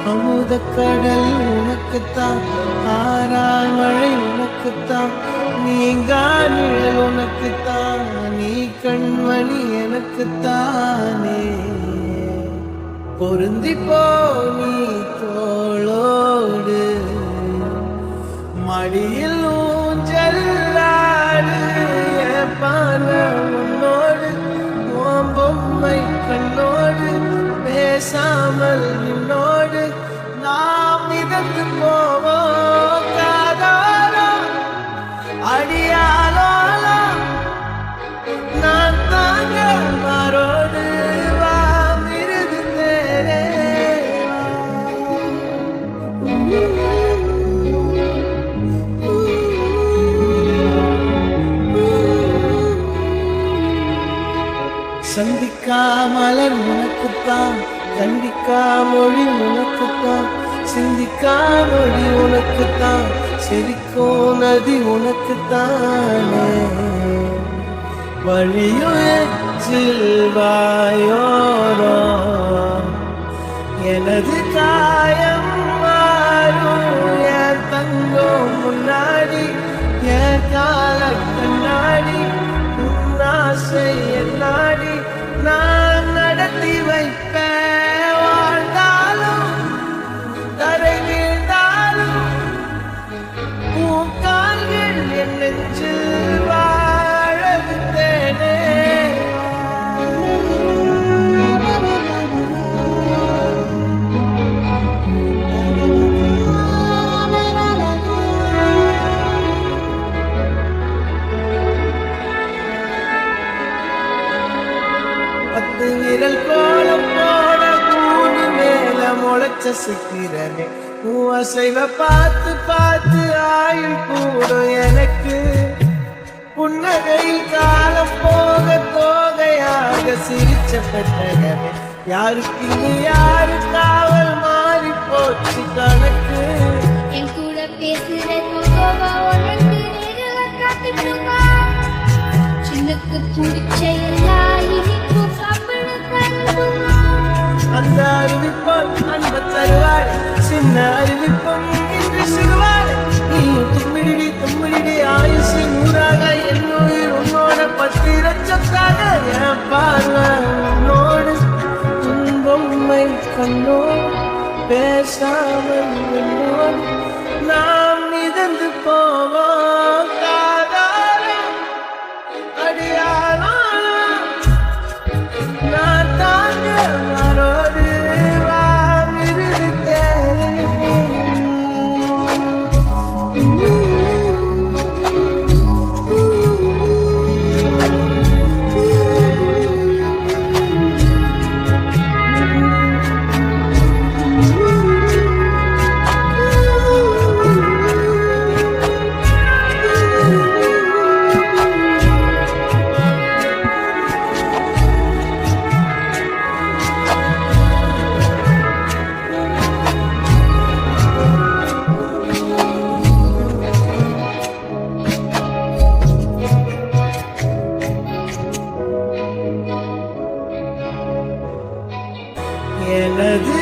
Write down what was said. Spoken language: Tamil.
அமுத கடல் உனக்குத்தான், ஆறாமழை உனக்குத்தான், நீங்கா நிழல் உனக்குத்தான், நீ கண்மணி எனக்குத்தானே. பொருந்திப்போ நீ தோளோடு, மடியில் ஊஞ்சலாடு, பார்வை உன்னோடு, உன் பொம்மை கண்ணோடு, பேசாமல் நின்னோடு நாம் மிதந்து போவோம் காதோரம் அடியாலோலம். நான் தாங்க மாறோடு வா விருது தேரே சந்திக்கா மலர் உனக்குத்தான், கண்டிக்கா மொழி உனக்குத்தான், சிந்திக்கா மொழி உனக்குத்தான், சிரிக்கும் நதி உனக்குத்தானே. வழியுச்சில் வாயோரோ எனது காயம் மாறும், என் தங்கம் முன்னாடி, என் கால கண்ணாடி, ஆசை என்னாடி நான் நடத்தி வைப்பேன். வாழ்ந்தாலும் தரை வீழ்ந்தாலும் உன் கால்கள் என் நெஞ்சில் வாழ விட்டேனே. பத்து விரல் கோலம் போட பூமி மேல முளைச்ச சிக்கிறனே, அசைவ பார்த்து பார்த்து ஆயுள் கூடும் எனக்கு. புன்னகையில் காலம் போக தோகையாக சிரிச்ச பெட்டகமே, யாருக்கு இங்கு யாரு காவல் மாறி போச்சு கணக்கு. என் கூட பேசுற சின்னக்கு துடிச்ச எல்லா இனிப்பும் சாப்பிட அந்த அறிவிப்போம் அன்ப தருவாள், சின்ன அறிவிப்போம் இன்று சிறுவாள். நீ தும்மிடி தும்மிடி ஆயுசு நூறாக, என் உயிர் உன்னோட 10 லட்சத்தாக, என் பார்வை உன்னோடு, துன்பம்மை கண்ணோடு, பேசாமல் என்னோடு நாம் மிதந்து போவோம் காதாரம் அடியாரோ. நான் தாங்க மரோடு வா விருது தேரே. எனது